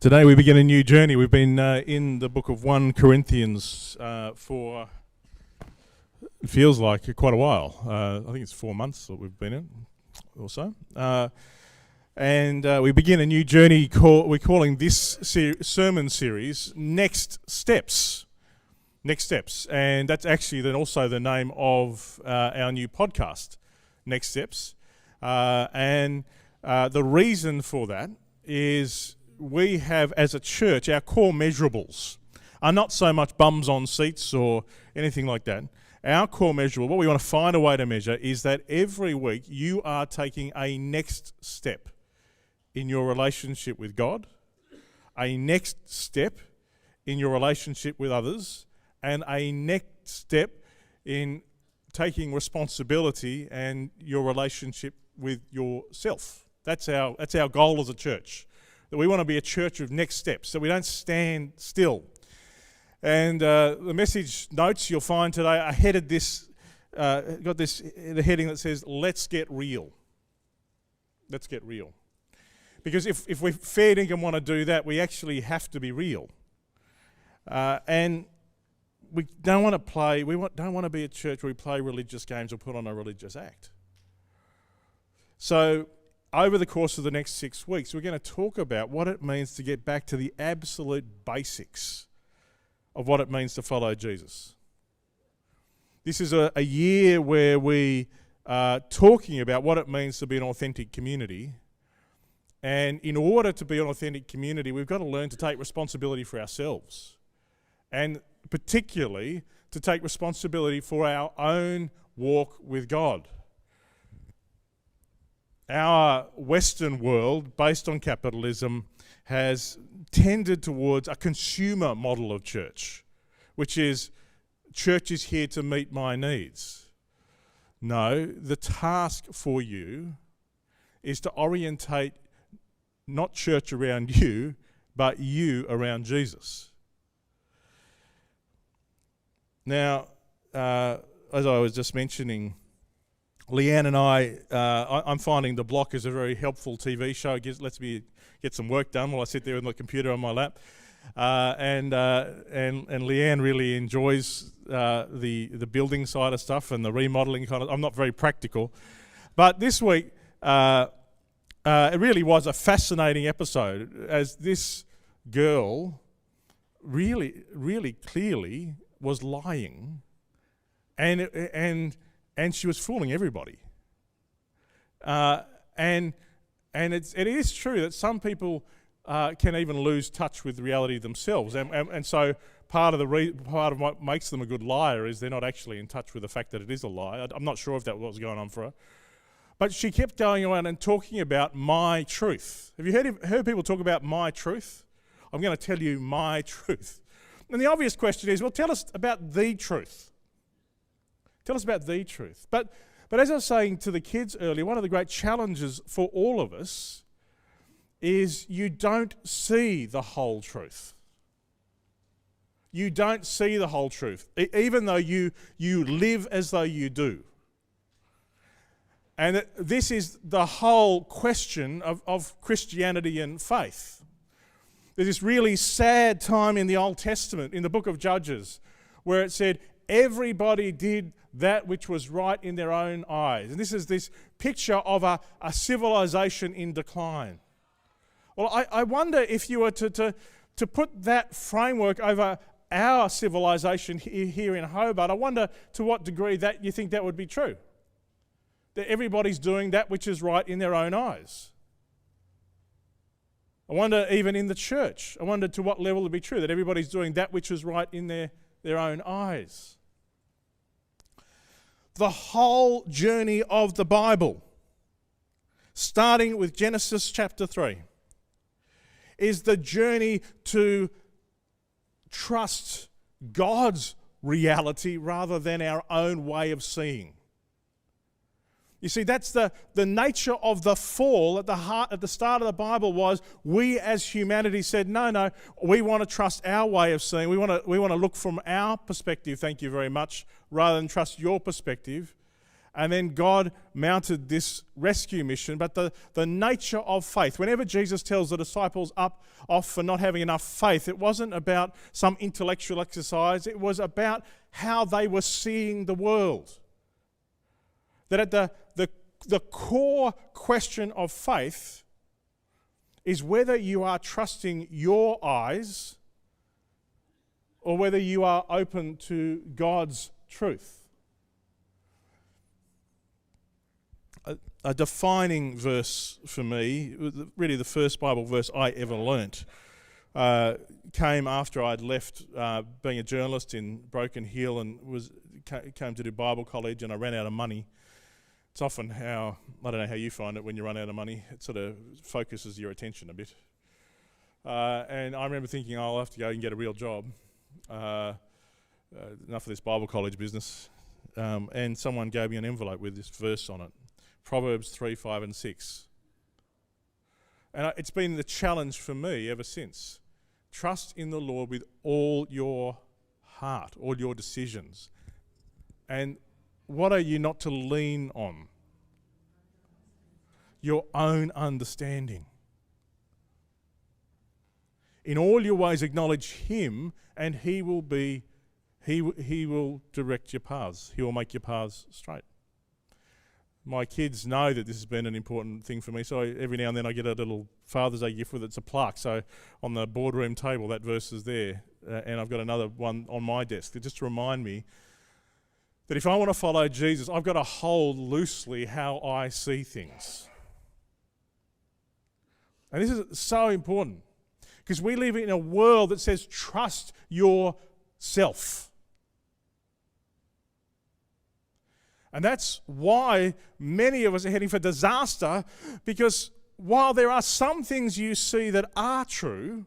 Today we begin a new journey. We've been in the book of 1 Corinthians for, it feels like quite a while. I think it's 4 months that we've been in, or so. And we begin a new journey. We're calling this sermon series Next Steps. Next Steps. And that's actually then also the name of our new podcast, Next Steps. And the reason for that is we have, as a church, our core measurables are not so much bums on seats or anything like that. Our core measurable, what we want to find a way to measure, is that every week you are taking a next step in your relationship with God, a next step in your relationship with others, and a next step in taking responsibility and your relationship with yourself. That's our goal as a church. That we want to be a church of next steps, that we don't stand still. And the message notes you'll find today, I headed this, got this, the heading that says, "Let's get real." Let's get real. Because if we fair dinkum want to do that, we actually have to be real. And we don't want to play, don't want to be a church where we play religious games or put on a religious act. So over the course of the next 6 weeks, we're going to talk about what it means to get back to the absolute basics of what it means to follow Jesus. This is a year where we are talking about what it means to be an authentic community. And in order to be an authentic community, we've got to learn to take responsibility for ourselves. And particularly to take responsibility for our own walk with God. Our Western world, based on capitalism, has tended towards a consumer model of church, which is, church is here to meet my needs. No, the task for you is to orientate not church around you, but you around Jesus. Now, as I was just mentioning, Leanne and I'm finding The Block is a very helpful TV show. It lets me get some work done while I sit there with my computer on my lap. And Leanne really enjoys the building side of stuff and the remodeling kind of. I'm not very practical. But this week, it really was a fascinating episode as this girl really, really clearly was lying and she was fooling everybody. And it is true that some people can even lose touch with reality themselves. And so part of what makes them a good liar is they're not actually in touch with the fact that it is a lie. I'm not sure if that was going on for her. But she kept going around and talking about my truth. Have you heard people talk about my truth? I'm going to tell you my truth. And the obvious question is, well, tell us about the truth. Tell us about the truth. But as I was saying to the kids earlier, one of the great challenges for all of us is you don't see the whole truth. You don't see the whole truth, even though you live as though you do. And this is the whole question of Christianity and faith. There's this really sad time in the Old Testament, in the book of Judges, where it said, everybody did that which was right in their own eyes. And this is this picture of a civilization in decline. Well, I wonder if you were to put that framework over our civilization here in Hobart, I wonder to what degree that you think that would be true. That everybody's doing that which is right in their own eyes. I wonder even in the church, I wonder to what level it would be true that everybody's doing that which is right in their own eyes. The whole journey of the Bible, starting with Genesis chapter 3, is the journey to trust God's reality rather than our own way of seeing. You see, that's the nature of the fall at the start of the Bible was we as humanity said, no, we want to trust our way of seeing. We want to look from our perspective, thank you very much, rather than trust your perspective. And then God mounted this rescue mission. But the nature of faith, whenever Jesus tells the disciples off for not having enough faith, it wasn't about some intellectual exercise. It was about how they were seeing the world. That at the core question of faith is whether you are trusting your eyes or whether you are open to God's truth. A defining verse for me, really the first Bible verse I ever learnt, came after I'd left being a journalist in Broken Hill and came to do Bible college, and I ran out of money. It's often how, I don't know how you find it when you run out of money, it sort of focuses your attention a bit. And I remember thinking, I'll have to go and get a real job. Enough of this Bible college business. And someone gave me an envelope with this verse on it. Proverbs 3, 5 and 6. And it's been the challenge for me ever since. Trust in the Lord with all your heart, all your decisions. And what are you not to lean on? Your own understanding. In all your ways acknowledge Him, and He will direct your paths. He will make your paths straight. My kids know that this has been an important thing for me, so every now and then I get a little Father's Day gift with it. It's a plaque, so on the boardroom table that verse is there, and I've got another one on my desk just to remind me that if I want to follow Jesus, I've got to hold loosely how I see things. And this is so important, because we live in a world that says trust yourself. And that's why many of us are heading for disaster, because while there are some things you see that are true,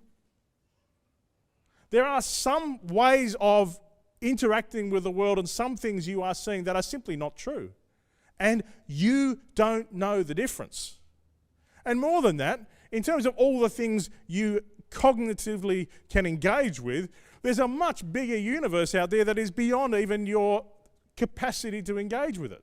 there are some ways of interacting with the world and some things you are seeing that are simply not true. And you don't know the difference. And more than that, in terms of all the things you cognitively can engage with, there's a much bigger universe out there that is beyond even your capacity to engage with it.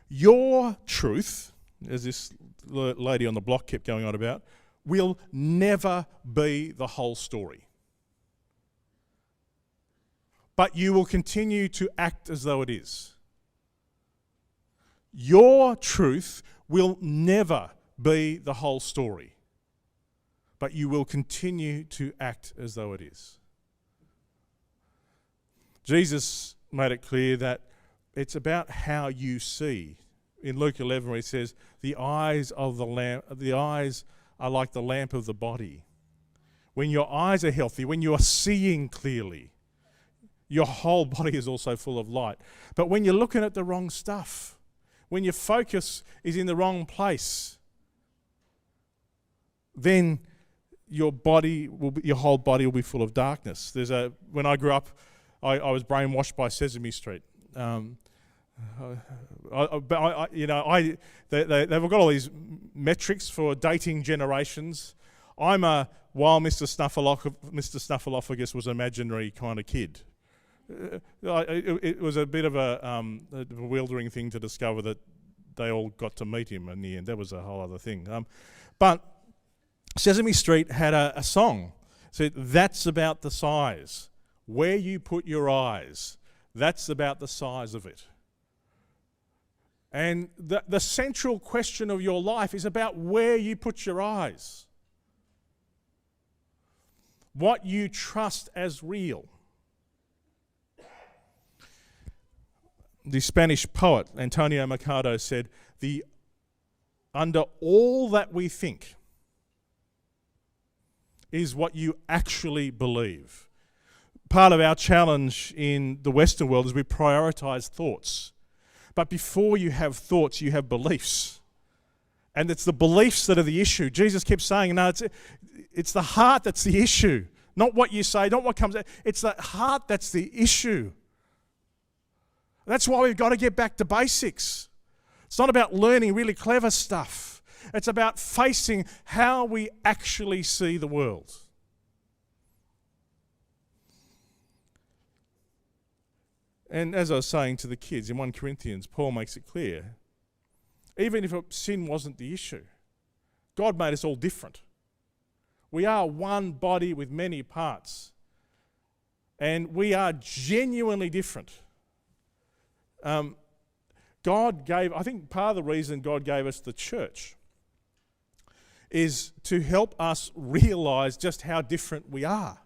Your truth, as this lady on the block kept going on about, will never be the whole story. But you will continue to act as though it is. Your truth will never be the whole story. But you will continue to act as though it is. Jesus made it clear that it's about how you see. In Luke 11, where he says, the eyes are like the lamp of the body. When your eyes are healthy, when you are seeing clearly, your whole body is also full of light. But when you're looking at the wrong stuff, when your focus is in the wrong place, then your whole body will be full of darkness. When I grew up, I was brainwashed by Sesame Street. They've got all these metrics for dating generations. I'm while Mr. Snuffleupagus was an imaginary kind of kid. It was a bit of a bewildering thing to discover that they all got to meet him in the end. That was a whole other thing. But Sesame Street had a song. It said, that's about the size. Where you put your eyes, that's about the size of it. And the central question of your life is about where you put your eyes. What you trust as real. The Spanish poet Antonio Machado said, under all that we think is what you actually believe. Part of our challenge in the Western world is we prioritize thoughts. But before you have thoughts, you have beliefs. And it's the beliefs that are the issue. Jesus kept saying, no, it's the heart that's the issue. Not what you say, not what comes out. It's the heart that's the issue. That's why we've got to get back to basics. It's not about learning really clever stuff. It's about facing how we actually see the world. And as I was saying to the kids, in 1 Corinthians, Paul makes it clear, even if sin wasn't the issue, God made us all different. We are one body with many parts. And we are genuinely different. I think part of the reason God gave us the church is to help us realize just how different we are.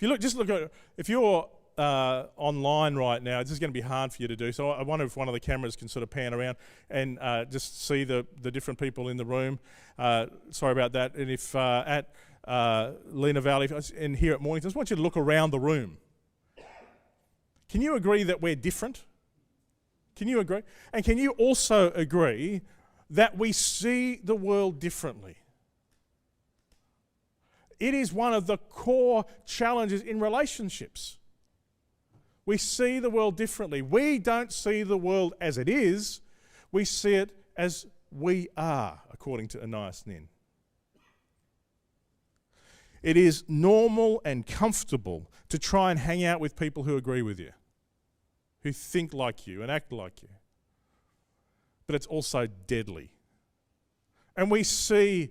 If you're online right now, this is going to be hard for you to do. So I wonder if one of the cameras can sort of pan around and just see the different people in the room. Sorry about that. And if at Lena Valley and here at Mornington, I just want you to look around the room. Can you agree that we're different? Can you agree? And can you also agree that we see the world differently? It is one of the core challenges in relationships. We see the world differently. We don't see the world as it is. We see it as we are, according to Anais Nin. It is normal and comfortable to try and hang out with people who agree with you, who think like you and act like you. But it's also deadly. And we see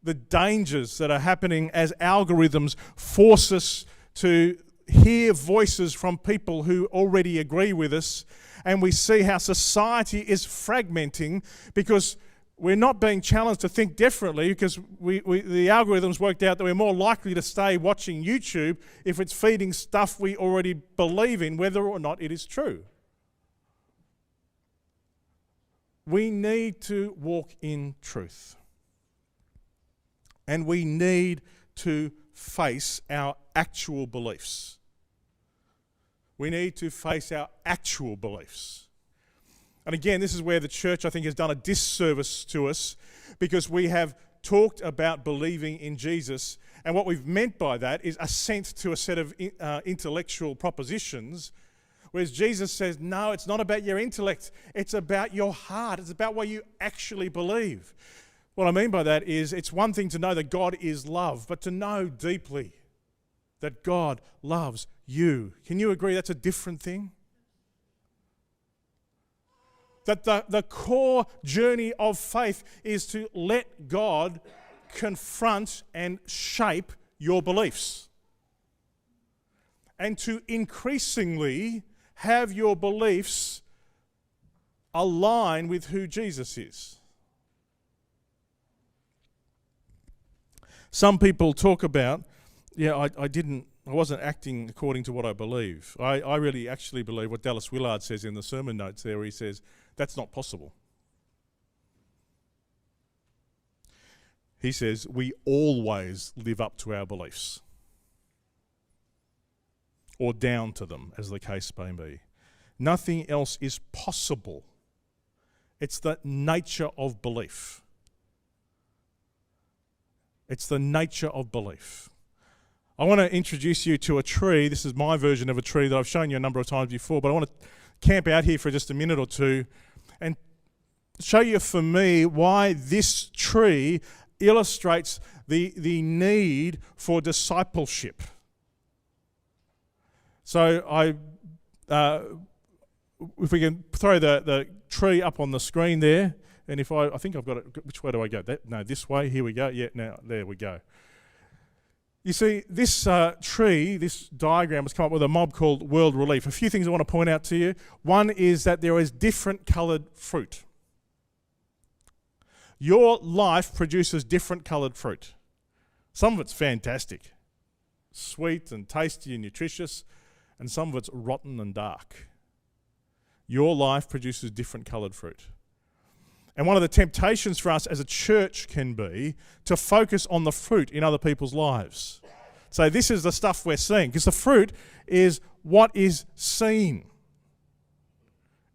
the dangers that are happening as algorithms force us to hear voices from people who already agree with us, and we see how society is fragmenting because we're not being challenged to think differently, because the algorithms worked out that we're more likely to stay watching YouTube if it's feeding stuff we already believe in, whether or not it is true. We need to walk in truth. And we need to face our actual beliefs. We need to face our actual beliefs. And again, this is where the church, I think, has done a disservice to us, because we have talked about believing in Jesus, and what we've meant by that is assent to a set of intellectual propositions, whereas Jesus says, no, it's not about your intellect, it's about your heart, it's about what you actually believe. What I mean by that is, it's one thing to know that God is love, but to know deeply that God loves you. Can you agree that's a different thing? That the core journey of faith is to let God confront and shape your beliefs. And to increasingly have your beliefs align with who Jesus is. Some people talk about, I wasn't acting according to what I believe. I really actually believe what Dallas Willard says in the sermon notes there, where he says, that's not possible. He says, we always live up to our beliefs. Or down to them, as the case may be. Nothing else is possible. It's the nature of belief. It's the nature of belief. I want to introduce you to a tree. This is my version of a tree that I've shown you a number of times before, but I want to camp out here for just a minute or two and show you, for me, why this tree illustrates the need for discipleship. So if we can throw the tree up on the screen there, and if I think I've got it, which way do I go? This way, here we go. Yeah, now there we go. You see, this tree, this diagram has come up with a mob called World Relief. A few things I want to point out to you. One is that there is different coloured fruit. Your life produces different coloured fruit. Some of it's fantastic, sweet and tasty and nutritious, and some of it's rotten and dark. Your life produces different coloured fruit. And one of the temptations for us as a church can be to focus on the fruit in other people's lives. So this is the stuff we're seeing, because the fruit is what is seen.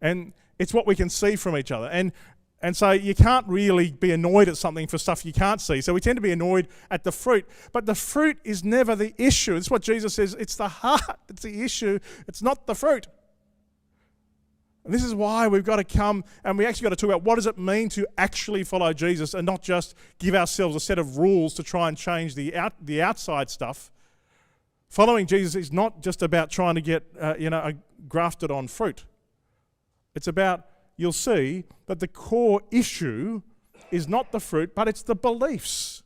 And it's what we can see from each other. And so you can't really be annoyed at something for stuff you can't see. So we tend to be annoyed at the fruit. But the fruit is never the issue. It's what Jesus says, it's the heart that's the issue. It's not the fruit. And this is why we've got to come and we actually got to talk about what does it mean to actually follow Jesus, and not just give ourselves a set of rules to try and change the outside stuff, Following Jesus is not just about trying to get, grafted on fruit. It's about, you'll see, that the core issue is not the fruit, but it's the beliefs.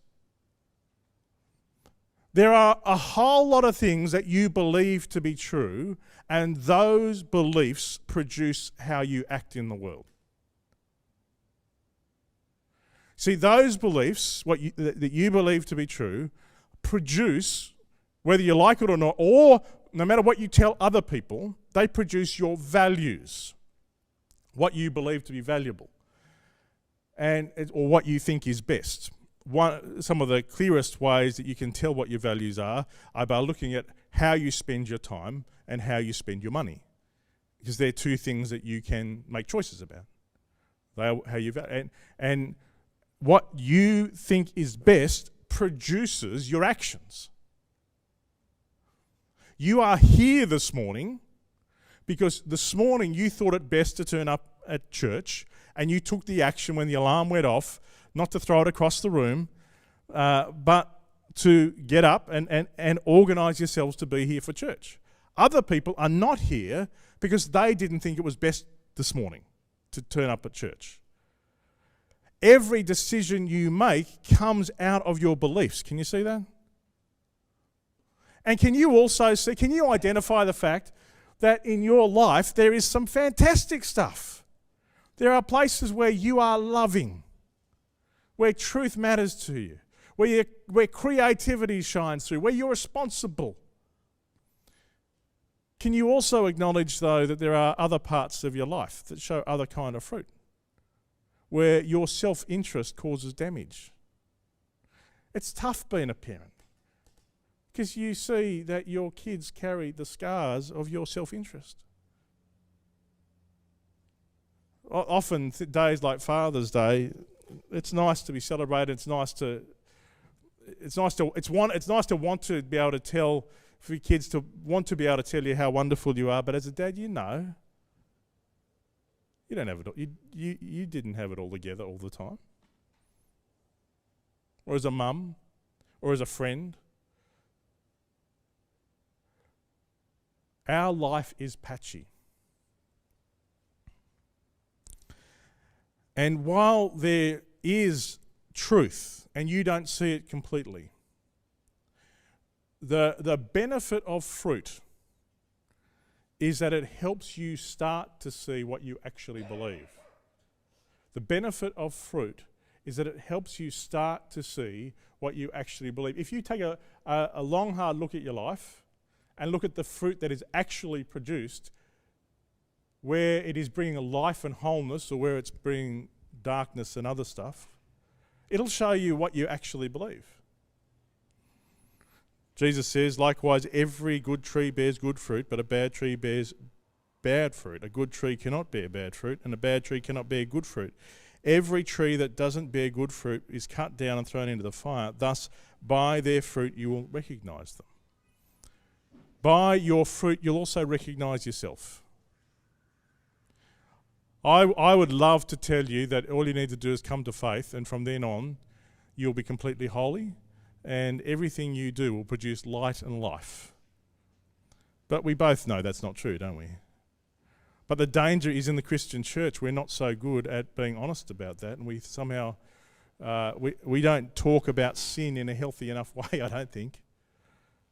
There are a whole lot of things that you believe to be true, and those beliefs produce how you act in the world. See, those beliefs, that you believe to be true, produce, whether you like it or not, or no matter what you tell other people, they produce your values, what you believe to be valuable, or what you think is best. Some of the clearest ways that you can tell what your values are by looking at how you spend your time and how you spend your money, because they're two things that you can make choices about. And what you think is best produces your actions. You are here this morning because this morning you thought it best to turn up at church, and you took the action when the alarm went off, not to throw it across the room, but to get up and organise yourselves to be here for church. Other people are not here because they didn't think it was best this morning to turn up at church. Every decision you make comes out of your beliefs. Can you see that? And can you identify the fact that in your life there is some fantastic stuff? There are places where you are loving, where truth matters to you, where creativity shines through, where you're responsible. Can you also acknowledge, though, that there are other parts of your life that show other kind of fruit, where your self-interest causes damage? It's tough being a parent, because you see that your kids carry the scars of your self-interest. Often days like Father's Day, it's nice to be celebrated. It's nice to want to be able to tell, for your kids to want to be able to tell you how wonderful you are. But as a dad, you know, you don't have it. You didn't have it all together all the time. Or as a mum, or as a friend. Our life is patchy. And while there is truth, and you don't see it completely, the benefit of fruit is that it helps you start to see what you actually believe. The benefit of fruit is that it helps you start to see what you actually believe. If you take a long, hard look at your life and look at the fruit that is actually produced, where it is bringing a life and wholeness, or where it's bringing darkness and other stuff, it'll show you what you actually believe. Jesus says, likewise, every good tree bears good fruit, but a bad tree bears bad fruit. A good tree cannot bear bad fruit, and a bad tree cannot bear good fruit. Every tree that doesn't bear good fruit is cut down and thrown into the fire. Thus, by their fruit you will recognise them. By your fruit you'll also recognise yourself. I would love to tell you that all you need to do is come to faith, and from then on you'll be completely holy, and everything you do will produce light and life. But we both know that's not true, don't we? But the danger is in the Christian church, we're not so good at being honest about that, and we somehow, we don't talk about sin in a healthy enough way, I don't think.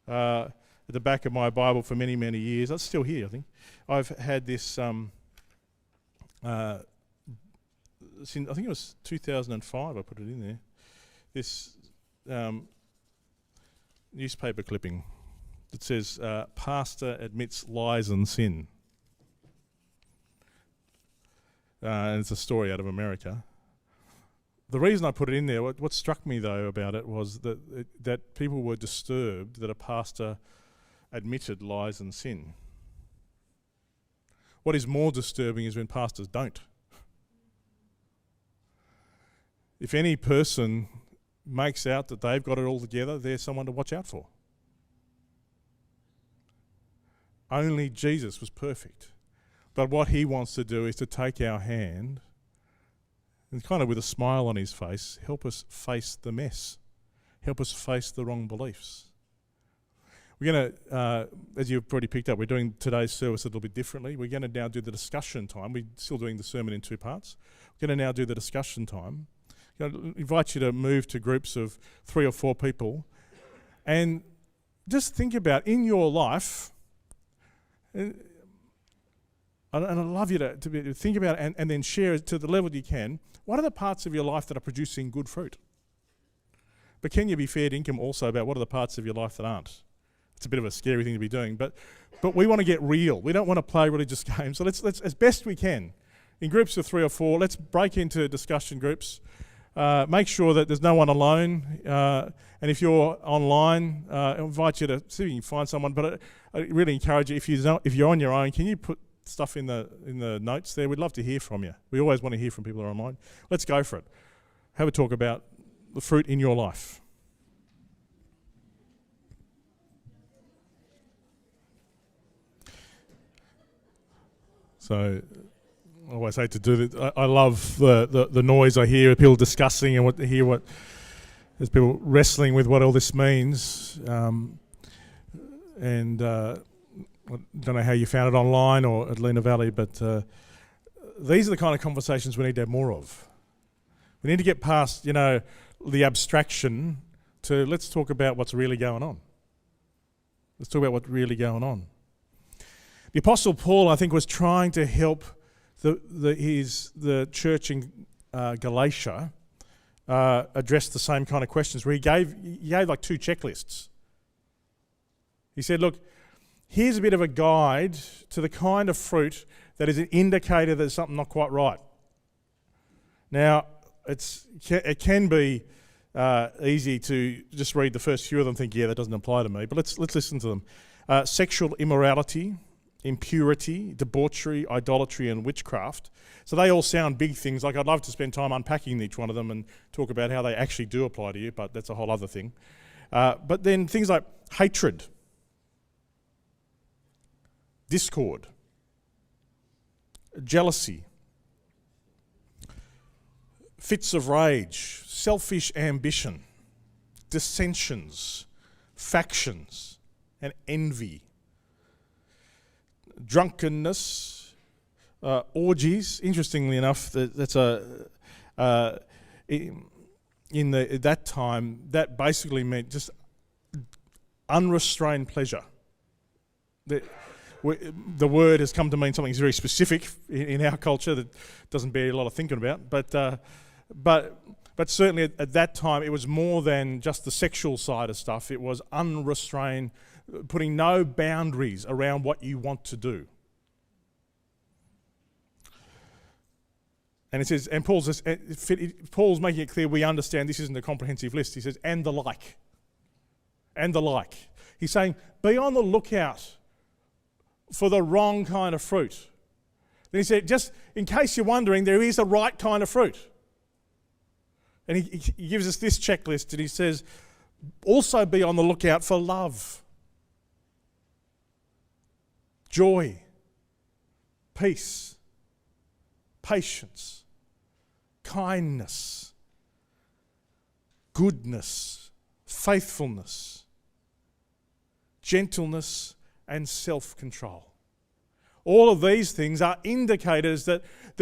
At the back of my Bible for many, many years, it's still here, I think, I've had this, since, I think it was 2005 I put it in there, this newspaper clipping that says, pastor admits lies and sin. And it's a story out of America. The reason I put it in there, what struck me though about it was that people were disturbed that a pastor admitted lies and sin. What is more disturbing is when pastors don't. If any person makes out that they've got it all together, they're someone to watch out for. Only Jesus was perfect. But what he wants to do is to take our hand and kind of with a smile on his face, help us face the mess. Help us face the wrong beliefs. We're going to, as you've already picked up, we're doing today's service a little bit differently. We're going to now do the discussion time. We're still doing the sermon in two parts. We're going to now do the discussion time. I'm going to invite you to move to groups of 3 or 4 people and just think about in your life, and I'd love you to think about it and then share it to the level you can. What are the parts of your life that are producing good fruit? But can you be fair dinkum also about what are the parts of your life that aren't? It's a bit of a scary thing to be doing, but we want to get real. We don't want to play religious games. So let's as best we can, in groups of 3 or 4, let's break into discussion groups. Make sure that there's no one alone. And if you're online, I invite you to see if you can find someone. But I really encourage you, if you're on your own, can you put stuff in the notes there? We'd love to hear from you. We always want to hear from people who are online. Let's go for it. Have a talk about the fruit in your life. So I always hate to do that. I love the noise I hear, people discussing and there's people wrestling with what all this means. And I don't know how you found it online or at Lena Valley, but these are the kind of conversations we need to have more of. We need to get past, the abstraction to let's talk about what's really going on. Let's talk about what's really going on. The Apostle Paul, I think, was trying to help the church in Galatia address the same kind of questions, where he gave like 2 checklists. He said, look, here's a bit of a guide to the kind of fruit that is an indicator that there's something not quite right. Now, it can be easy to just read the first few of them and think, yeah, that doesn't apply to me, but let's listen to them. Sexual immorality, impurity, debauchery, idolatry, and witchcraft. So they all sound big things. Like I'd love to spend time unpacking each one of them and talk about how they actually do apply to you, but that's a whole other thing. But then things like hatred, discord, jealousy, fits of rage, selfish ambition, dissensions, factions, and envy. Drunkenness, orgies. Interestingly enough, that's in that time that basically meant just unrestrained pleasure. The word has come to mean something very specific in our culture that doesn't bear a lot of thinking about. But certainly at that time, it was more than just the sexual side of stuff. It was unrestrained, putting no boundaries around what you want to do. And it says, and Paul's making it clear we understand this isn't a comprehensive list. He says, and the like. And the like. He's saying, be on the lookout for the wrong kind of fruit. Then he said, just in case you're wondering, there is a right kind of fruit. And he gives us this checklist, and he says, also be on the lookout for love, joy, peace, patience, kindness, goodness, faithfulness, gentleness, and self-control. All of these things are indicators that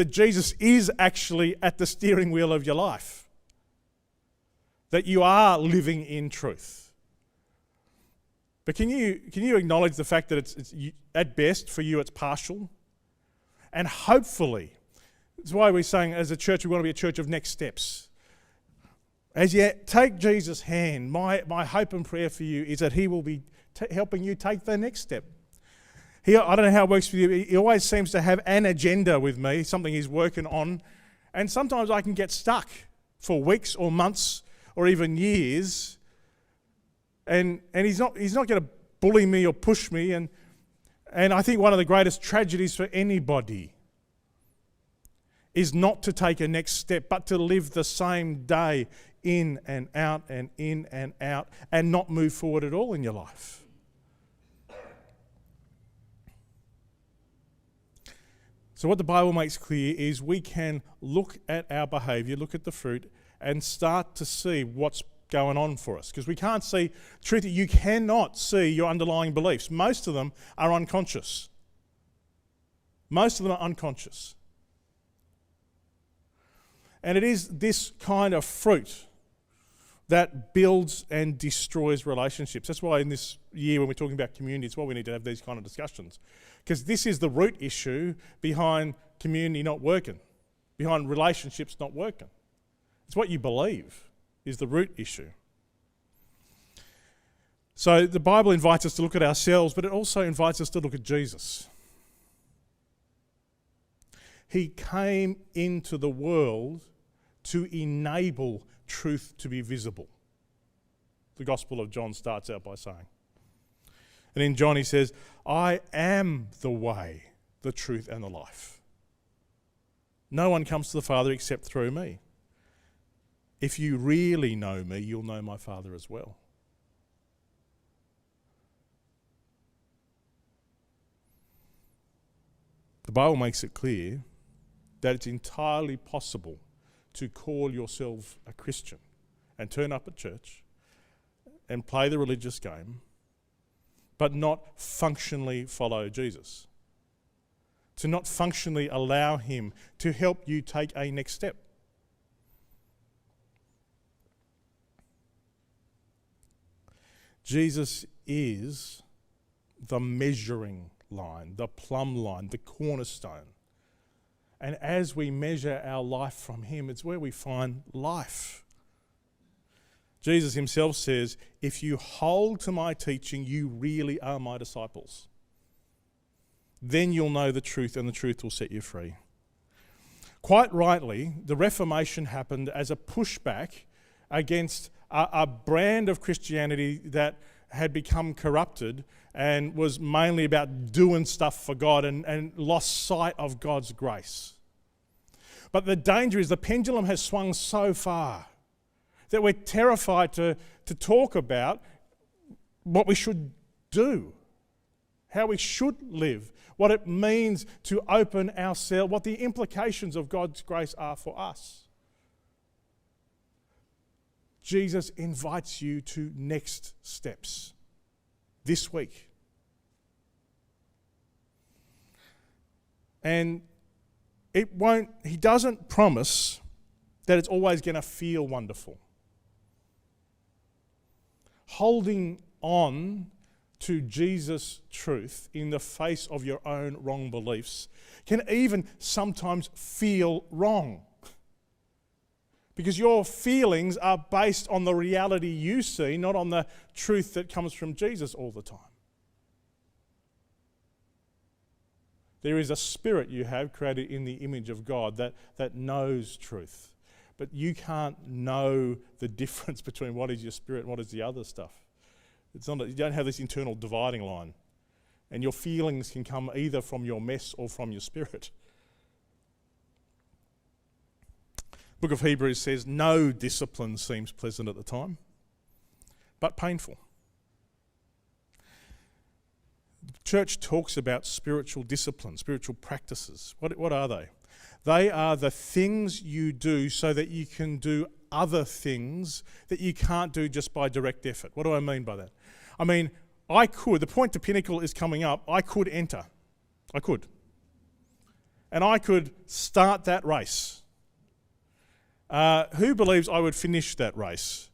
Jesus is actually at the steering wheel of your life, that you are living in truth. But can you acknowledge the fact that it's at best for you it's partial? And hopefully, that's why we're saying as a church we want to be a church of next steps. As you take Jesus' hand, my hope and prayer for you is that he will be helping you take the next step. I don't know how it works for you. He always seems to have an agenda with me, something he's working on. And sometimes I can get stuck for weeks or months or even years. And he's not going to bully me or push me. And I think one of the greatest tragedies for anybody is not to take a next step, but to live the same day in and out and in and out and not move forward at all in your life. So what the Bible makes clear is we can look at our behaviour, look at the fruit, and start to see what's going on for us, because we can't see truth. You cannot see your underlying beliefs. Most of them are unconscious. Most of them are unconscious. And it is this kind of fruit that builds and destroys relationships. That's why in this year when we're talking about community, it's why we need to have these kind of discussions. Because this is the root issue behind community not working, behind relationships not working. It's what you believe is the root issue. So the Bible invites us to look at ourselves, but it also invites us to look at Jesus. He came into the world to enable truth to be visible. The Gospel of John starts out by saying. And in John he says, I am the way, the truth and the life. No one comes to the Father except through me. If you really know me, you'll know my Father as well. The Bible makes it clear that it's entirely possible to call yourself a Christian and turn up at church and play the religious game, but not functionally follow Jesus. To not functionally allow him to help you take a next step. Jesus is the measuring line, the plumb line, the cornerstone. And as we measure our life from him, it's where we find life. Jesus himself says, if you hold to my teaching, you really are my disciples. Then you'll know the truth and the truth will set you free. Quite rightly, the Reformation happened as a pushback against a brand of Christianity that had become corrupted and was mainly about doing stuff for God and lost sight of God's grace. But the danger is the pendulum has swung so far that we're terrified to talk about what we should do, how we should live, what it means to open ourselves, what the implications of God's grace are for us. Jesus invites you to next steps this week. And he doesn't promise that it's always going to feel wonderful. Holding on to Jesus' truth in the face of your own wrong beliefs can even sometimes feel wrong. Because your feelings are based on the reality you see, not on the truth that comes from Jesus all the time. There is a spirit you have created in the image of God that knows truth. But you can't know the difference between what is your spirit and what is the other stuff. You don't have this internal dividing line. And your feelings can come either from your mess or from your spirit. Book of Hebrews says, no discipline seems pleasant at the time, but painful. The church talks about spiritual discipline, spiritual practices. What are they? They are the things you do so that you can do other things that you can't do just by direct effort. What do I mean by that? I mean, the point to Pinnacle is coming up, I could enter. I could. And I could start that race. Who believes I would finish that race?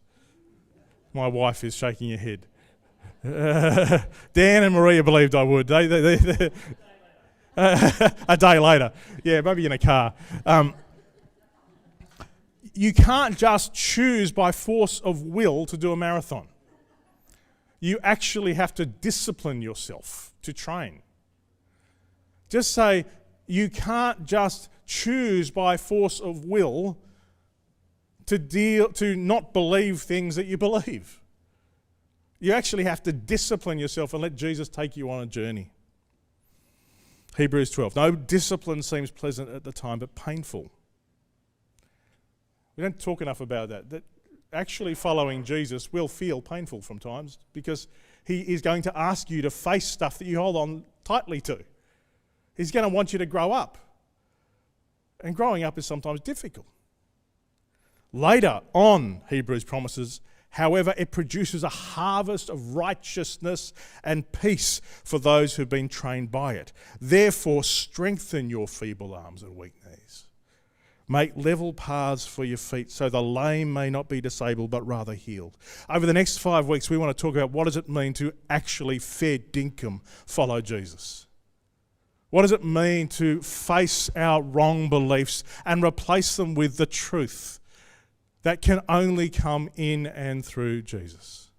My wife is shaking her head. Dan and Maria believed I would. They a day later. Yeah, maybe in a car. You can't just choose by force of will to do a marathon. You actually have to discipline yourself to train. Just say, you can't just choose by force of will to not believe things that you believe. You actually have to discipline yourself and let Jesus take you on a journey. Hebrews 12. No discipline seems pleasant at the time, but painful. We don't talk enough about that. That actually following Jesus will feel painful from times because he is going to ask you to face stuff that you hold on tightly to. He's going to want you to grow up. And growing up is sometimes difficult. Later on, Hebrews promises, However, it produces a harvest of righteousness and peace for those who've been trained by it. Therefore, strengthen your feeble arms and weak knees. Make level paths for your feet so the lame may not be disabled but rather healed. Over the next 5 weeks, we want to talk about what does it mean to actually fair dinkum follow Jesus. What does it mean to face our wrong beliefs and replace them with the truth that can only come in and through Jesus?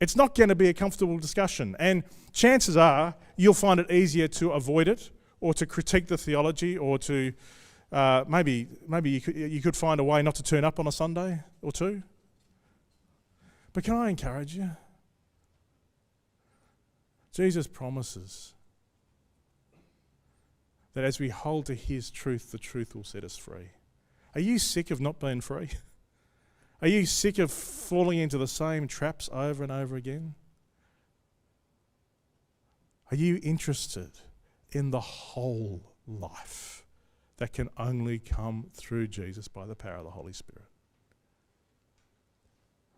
It's not going to be a comfortable discussion, and chances are you'll find it easier to avoid it or to critique the theology or to maybe you could find a way not to turn up on a Sunday or two. But can I encourage you? Jesus promises that as we hold to his truth, the truth will set us free. Are you sick of not being free? Are you sick of falling into the same traps over and over again? Are you interested in the whole life that can only come through Jesus by the power of the Holy Spirit?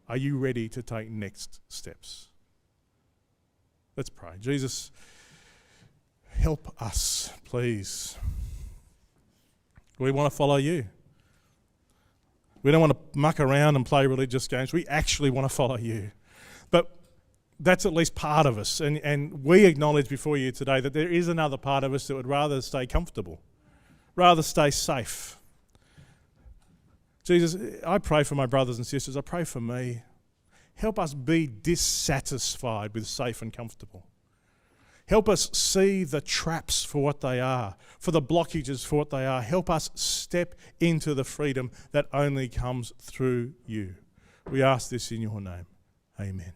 Are you ready to take next steps? Let's pray. Jesus, help us, please. We want to follow you. We don't want to muck around and play religious games. We actually want to follow you. But that's at least part of us. And we acknowledge before you today that there is another part of us that would rather stay comfortable, rather stay safe. Jesus, I pray for my brothers and sisters. I pray for me. Help us be dissatisfied with safe and comfortable. Help us see the traps for what they are, for the blockages for what they are. Help us step into the freedom that only comes through you. We ask this in your name. Amen.